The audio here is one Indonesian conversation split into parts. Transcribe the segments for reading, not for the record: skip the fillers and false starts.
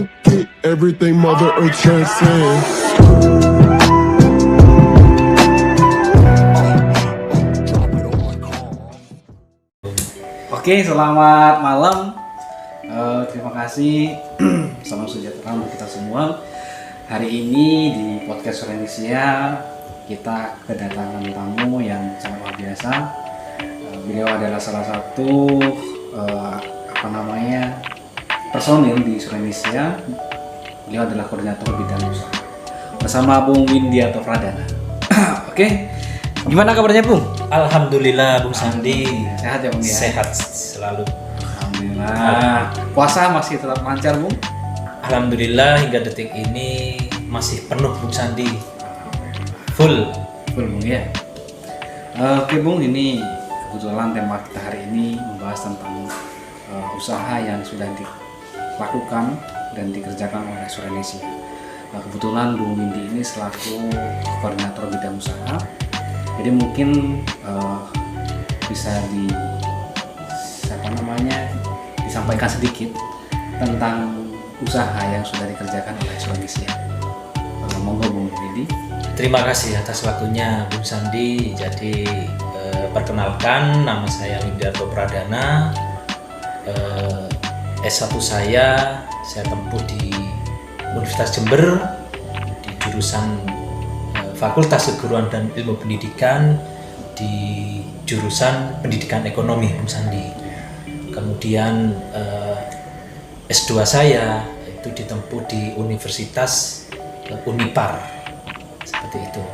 get everything Mother Earth transcends. Oke, selamat malam. Terima kasih. Salam sejahtera untuk kita semua. Hari ini di podcast Surenesia kita kedatangan tamu yang sangat luar biasa. Beliau adalah salah satu personil di Surenesia. Beliau adalah koordinator bidang usaha bersama Bung Windiarto Pradana. Oke, gimana kabarnya Bung? Alhamdulillah Bung Sandi. Sehat ya Bung ya? Sehat selalu. Alhamdulillah. Puasa masih tetap lancar Bung? Alhamdulillah hingga detik ini masih penuh Bung Sandi. Full Bung ya. Oke Bung, ini kebetulan tema kita hari ini membahas tentang usaha yang sudah dilakukan dan dikerjakan oleh Surenesia. Kebetulan Bung Windy ini selaku koordinator bidang usaha. Jadi mungkin bisa disampaikan sedikit tentang usaha yang sudah dikerjakan oleh Surenesia. Monggo Bung Windy. Terima kasih atas waktunya Bung Sandi. Jadi perkenalkan, nama saya Windiarto Pradana. S1 saya tempuh di Universitas Jember di jurusan Fakultas Keguruan dan Ilmu Pendidikan di jurusan Pendidikan Ekonomi Bung Sandi. Kemudian S2 saya itu ditempuh di Universitas Unipar, seperti itu.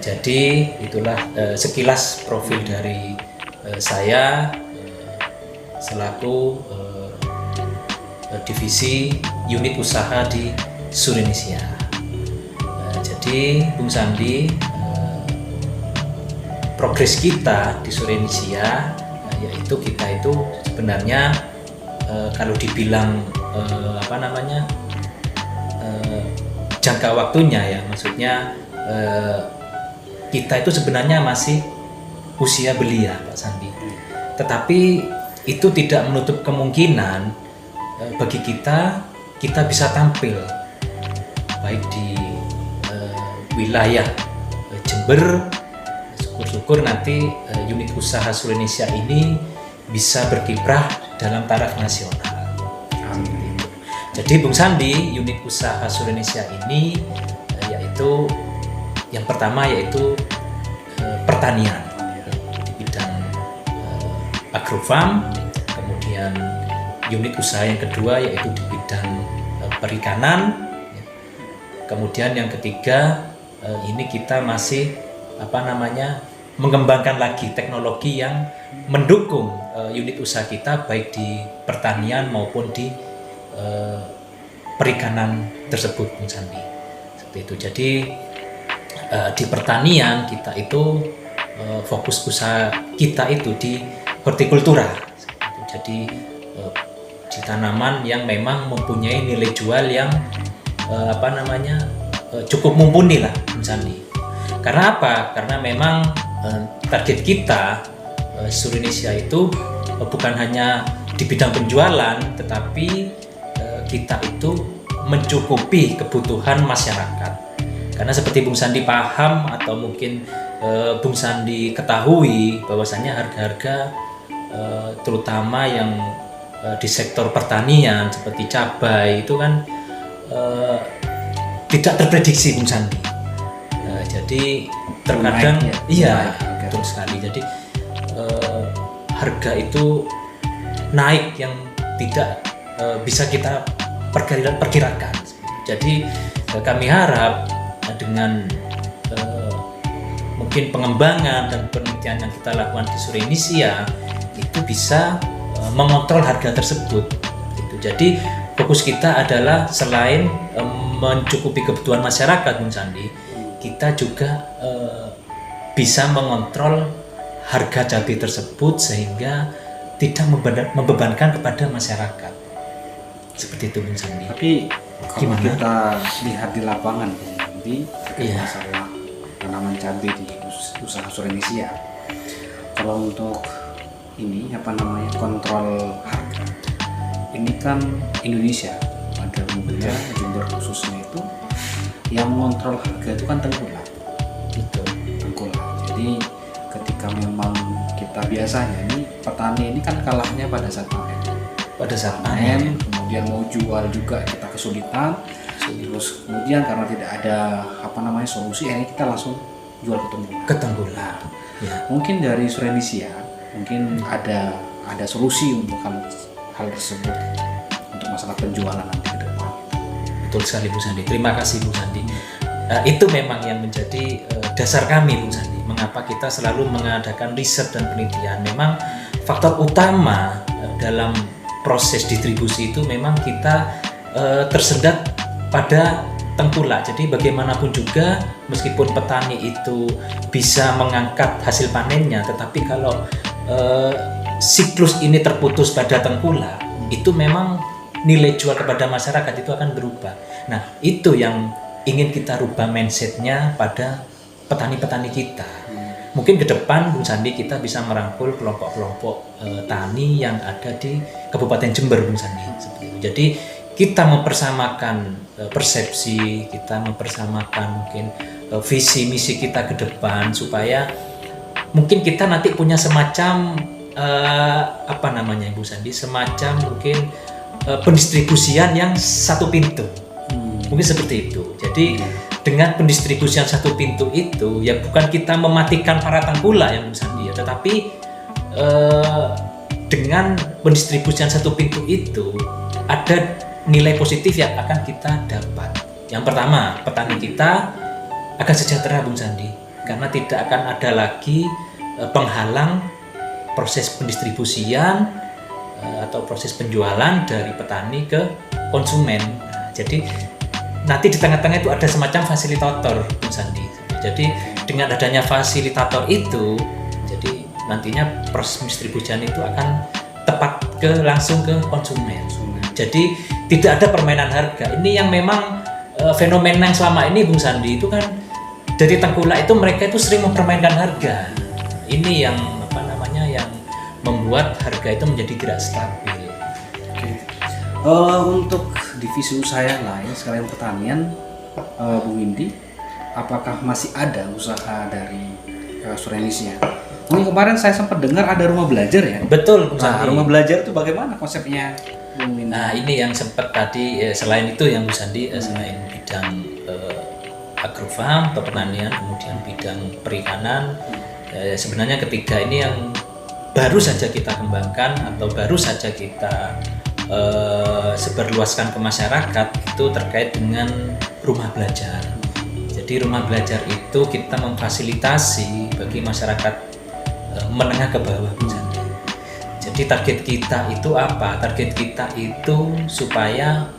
Jadi itulah sekilas profil dari saya selaku divisi unit usaha di Surenesia. Jadi Bung Sandi, progres kita di Surenesia yaitu kita itu sebenarnya kalau dibilang jangka waktunya ya, maksudnya kita itu sebenarnya masih usia belia Pak Sandi, tetapi itu tidak menutup kemungkinan bagi kita bisa tampil baik di wilayah Jember. Syukur-syukur nanti unit usaha Surenesia ini bisa berkiprah dalam taraf nasional. Jadi Bung Sandi, unit usaha Surenesia ini yaitu yang pertama yaitu pertanian di bidang agrofarm, kemudian unit usaha yang kedua yaitu di bidang perikanan, kemudian yang ketiga ini kita masih mengembangkan lagi teknologi yang mendukung unit usaha kita baik di pertanian maupun di perikanan tersebut Bung Sandi. Seperti itu. Jadi di pertanian kita itu fokus usaha kita itu di hortikultura. Jadi di tanaman yang memang mempunyai nilai jual yang cukup mumpuni lah Bung Sandi. Karena apa? Karena memang target kita Surenesia itu bukan hanya di bidang penjualan, tetapi kita itu mencukupi kebutuhan masyarakat. Karena seperti Bung Sandi paham atau mungkin Bung Sandi ketahui bahwasannya harga-harga terutama yang di sektor pertanian seperti cabai itu kan tidak terprediksi Bung Sandi. Jadi terkadang betul sekali. Jadi harga itu naik yang tidak bisa kita perkirakan. Jadi kami harap dengan mungkin pengembangan dan penelitian yang kita lakukan di Surenesia itu bisa mengontrol harga tersebut. Jadi fokus kita adalah selain mencukupi kebutuhan masyarakat Bung Sandi, kita juga bisa mengontrol harga cabai tersebut sehingga tidak membebankan kepada masyarakat. Seperti itu Bung Sandi. Tapi kalau kita lihat di lapangan Bung Sandi, masalah tanaman cabai di usaha Surenesia, kalau untuk kontrol harga, ini kan Indonesia pada umumnya Jember khususnya itu yang mengontrol harga itu kan tengkulak. Betul. Tengkulak. Jadi ketika memang kita biasanya ini petani ini kan kalahnya pada saat panen. Pada saat Panen, kemudian mau jual juga kita kesulitan. Terus kemudian karena tidak ada solusi, akhirnya kita langsung jual ke tengkulak. ke tengkulak. Ya. Mungkin dari Surenisia mungkin ada solusi untuk hal tersebut untuk masalah penjualan nanti ke depan. Betul sekali Bu Sandi. Terima kasih Bu Sandi. Itu memang yang menjadi dasar kami Bu Sandi. Mengapa kita selalu mengadakan riset dan penelitian. Memang faktor utama dalam proses distribusi itu memang kita tersendat pada tengkulak. Jadi bagaimanapun juga meskipun petani itu bisa mengangkat hasil panennya, tetapi kalau siklus ini terputus pada tengkulak, itu memang nilai jual kepada masyarakat itu akan berubah. Nah, itu yang ingin kita rubah mindsetnya pada petani-petani kita. Mungkin ke depan Bung Sandi kita bisa merangkul kelompok-kelompok tani yang ada di Kabupaten Jember Bung Sandi. Seperti itu. Jadi kita mempersamakan persepsi, kita mempersamakan mungkin visi misi kita ke depan supaya mungkin kita nanti punya semacam Ibu Sandi, semacam mungkin pendistribusian yang satu pintu. Mungkin seperti itu. Jadi dengan pendistribusian satu pintu itu ya bukan kita mematikan para tengkulak yang Bu Sandi ya, tetapi dengan pendistribusian satu pintu itu ada nilai positif yang akan kita dapat. Yang pertama, petani kita akan sejahtera Bung Sandi, karena tidak akan ada lagi penghalang proses pendistribusian atau proses penjualan dari petani ke konsumen. Jadi nanti di tengah-tengah itu ada semacam fasilitator Bung Sandi. Jadi dengan adanya fasilitator itu, jadi nantinya proses pendistribusian itu akan tepat langsung ke konsumen. Jadi tidak ada permainan harga. Ini yang memang fenomena yang selama ini Bung Sandi itu kan dari tengkulak itu mereka itu sering mempermainkan harga. Ini yang yang membuat harga itu menjadi tidak stabil. Untuk divisi usaha yang lain selain pertanian, Bung Indi, apakah masih ada usaha dari Surenisia? Ini kemarin saya sempat dengar ada rumah belajar ya. Betul Bung Sandi. Nah, rumah belajar itu bagaimana konsepnya? Nah, ini yang sempat tadi selain itu yang Bu Sandi selain bidang agrofarm atau pertanian, kemudian bidang perikanan, sebenarnya ketiga ini yang baru saja kita kembangkan atau baru saja kita sebarluaskan ke masyarakat itu terkait dengan rumah belajar. Jadi rumah belajar itu kita memfasilitasi bagi masyarakat menengah ke bawah Bu Sandi. Jadi target kita itu apa? Target kita itu supaya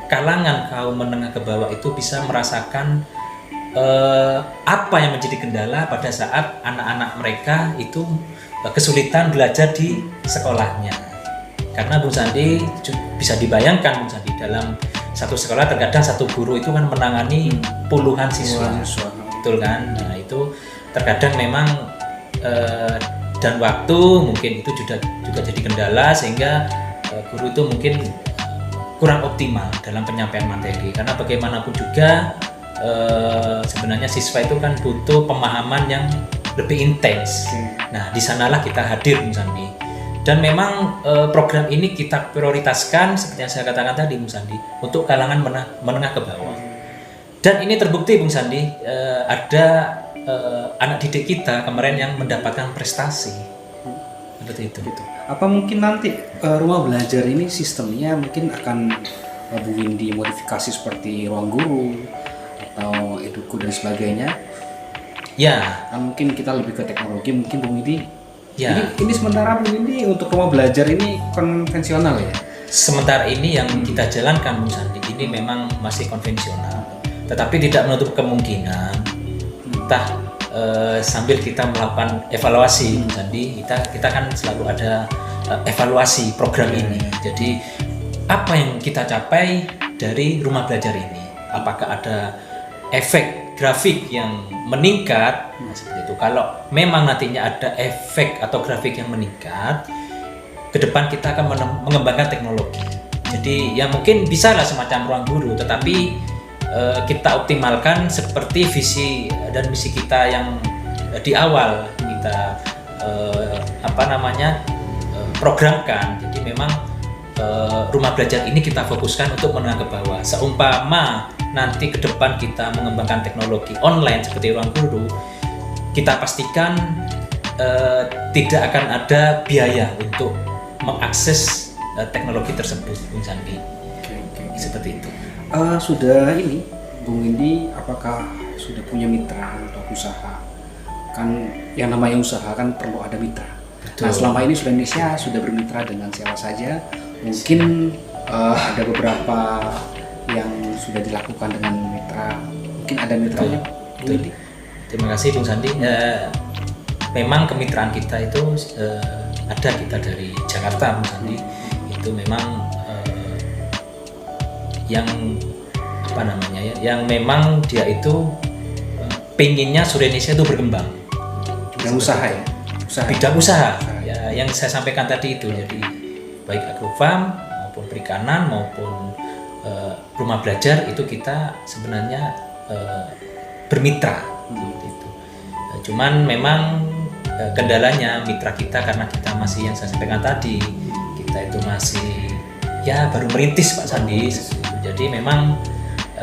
kalangan kaum menengah ke bawah itu bisa merasakan apa yang menjadi kendala pada saat anak-anak mereka itu kesulitan belajar di sekolahnya. Karena Bung Sandi bisa dibayangkan Bung Sandi dalam satu sekolah terkadang satu guru itu kan menangani puluhan siswa. Betul kan? Nah, itu terkadang memang dan waktu mungkin itu juga jadi kendala sehingga guru itu mungkin kurang optimal dalam penyampaian materi, karena bagaimanapun juga sebenarnya siswa itu kan butuh pemahaman yang lebih intens. Nah, di sanalah kita hadir Bung Sandi, dan memang program ini kita prioritaskan seperti yang saya katakan tadi Bung Sandi untuk kalangan menengah ke bawah, dan ini terbukti Bung Sandi ada anak didik kita kemarin yang mendapatkan prestasi seperti itu. Apa mungkin nanti rumah belajar ini sistemnya mungkin akan Bung Indi modifikasi seperti ruang guru atau eduku dan sebagainya? Ya, Kan mungkin kita lebih ke teknologi, mungkin Bung Indi. ya. Ini sementara Bung Indi untuk rumah belajar ini konvensional ya? Sementara ini yang kita jalankan Bung Sandi ini memang masih konvensional, tetapi tidak menutup kemungkinan entah sambil kita melakukan evaluasi Bung Sandi, kita kan selalu ada evaluasi program ini. Jadi apa yang kita capai dari rumah belajar ini? Apakah ada efek grafik yang meningkat? Nah, seperti itu. Kalau memang nantinya ada efek atau grafik yang meningkat, ke depan kita akan mengembangkan teknologi. Jadi ya mungkin bisa lah semacam ruang guru, tetapi kita optimalkan seperti visi dan misi kita yang di awal kita programkan. Jadi memang rumah belajar ini kita fokuskan untuk menengah ke bawah. Seumpama nanti ke depan kita mengembangkan teknologi online seperti ruang guru, kita pastikan tidak akan ada biaya untuk mengakses teknologi tersebut, Bung Sandi. Oke. Seperti itu. Sudah ini, Bung Windy, apakah sudah punya mitra untuk usaha? Kan yang namanya usaha kan perlu ada mitra. Betul. Nah, selama ini Indonesia sudah bermitra dengan siapa saja? Mungkin ada beberapa yang sudah dilakukan dengan mitra. Mungkin ada mitranya, Bung Windy? Terima kasih Bung Sandi. Memang kemitraan kita itu ada kita dari Jakarta, Bung Sandi. Itu memang yang yang memang dia itu pengennya Surenesia itu berkembang. Bidang usaha ya? Bidang usaha. Ya, yang saya sampaikan tadi itu, jadi baik agrofarm maupun perikanan maupun rumah belajar itu kita sebenarnya bermitra. Gitu. Cuman memang kendalanya mitra kita, karena kita masih yang saya sampaikan tadi, kita itu masih ya baru merintis Pak Sandi. Jadi memang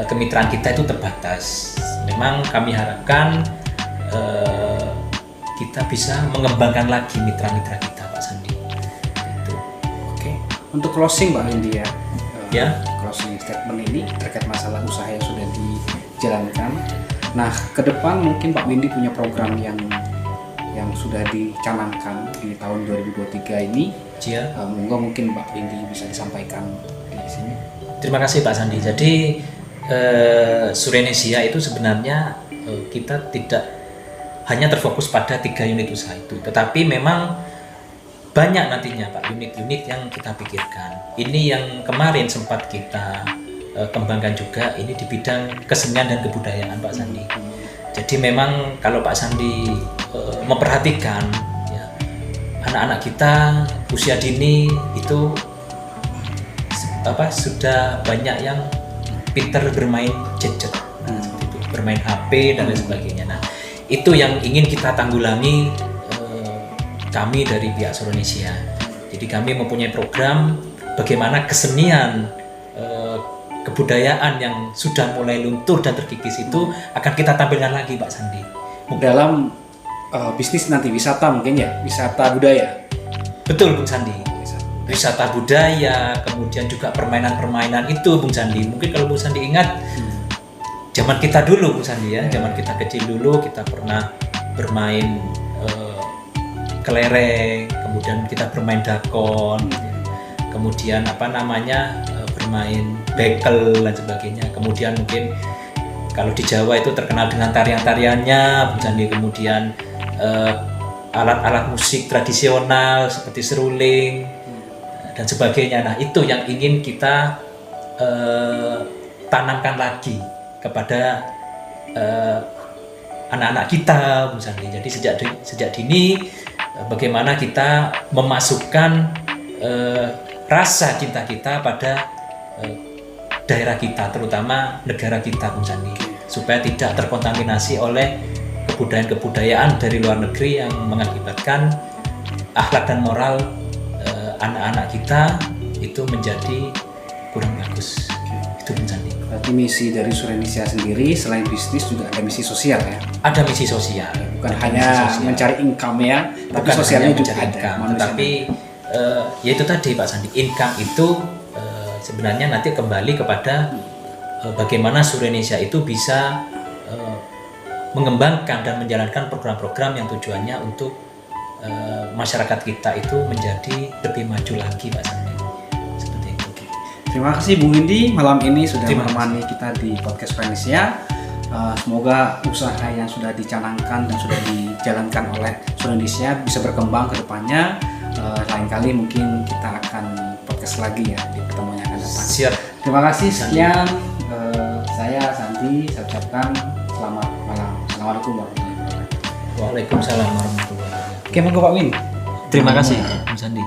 kemitraan kita itu terbatas. Memang kami harapkan kita bisa mengembangkan lagi mitra-mitra kita Pak Sandi. Itu. Oke. Untuk closing Pak Windy Ya. Closing statement ini terkait masalah usaha yang sudah dijalankan. Nah, ke depan mungkin Pak Windy punya program yang sudah dicanangkan di tahun 2023 ini. Ya. Mungkin Pak Windy bisa disampaikan di sini. Terima kasih Pak Sandi. Jadi Surenesia itu sebenarnya kita tidak hanya terfokus pada 3 unit usaha itu, tetapi memang banyak nantinya Pak unit-unit yang kita pikirkan. Ini yang kemarin sempat kita kembangkan juga, ini di bidang kesenian dan kebudayaan Pak Sandi. Jadi memang kalau Pak Sandi memperhatikan ya, anak-anak kita usia dini itu sudah banyak yang pintar bermain gadget, seperti itu, bermain HP dan lain sebagainya. Nah, itu yang ingin kita tanggulangi kami dari pihak Surenesia. Jadi kami mempunyai program bagaimana kesenian kebudayaan yang sudah mulai luntur dan terkikis itu akan kita tampilkan lagi Pak Sandi. Dalam bisnis nanti wisata mungkin ya, wisata budaya. Betul Bung Sandi. Wisata budaya, kemudian juga permainan-permainan itu Bung Sandi. Mungkin kalau Bung Sandi ingat zaman kita dulu Bung Sandi ya, zaman kita kecil dulu kita pernah bermain kelereng, kemudian kita bermain dakon, kemudian bermain bekel dan sebagainya. Kemudian mungkin kalau di Jawa itu terkenal dengan tarian-tariannya Bung Sandi, kemudian alat-alat musik tradisional seperti seruling dan sebagainya. Nah, itu yang ingin kita tanamkan lagi kepada anak-anak kita, Bung Sandi. Jadi sejak dini bagaimana kita memasukkan rasa cinta kita pada daerah kita, terutama negara kita, Bung Sandi, supaya tidak terkontaminasi oleh kebudayaan-kebudayaan dari luar negeri yang mengakibatkan akhlak dan moral anak-anak kita itu menjadi kurang bagus. Itu Bung Sandi. Berarti misi dari Surenesia sendiri selain bisnis juga ada misi sosial ya? Ada misi sosial. Bukan hanya mencari income ya, tapi sosialnya juga ada. Tetapi ya itu tadi Pak Sandi, income itu sebenarnya nanti kembali kepada bagaimana Surenesia itu bisa mengembangkan dan menjalankan program-program yang tujuannya untuk masyarakat kita itu menjadi lebih maju lagi Pak Sandi. Seperti itu. Terima kasih Bung Windy malam ini sudah menemani kita di podcast Surenesia. Semoga usaha yang sudah dicanangkan dan sudah dijalankan oleh Surenesia bisa berkembang ke depannya. Lain kali mungkin kita akan podcast lagi ya di pertemuan yang akan datang. Siap. Terima kasih sekian. Saya Sandi, saya ucapkan selamat malam. Assalamualaikum warahmatullahi wabarakatuh. Waalaikumsalam warahmatullahi wabarakatuh. Oke, monggo Pak Win. Terima kasih Bung Sandi.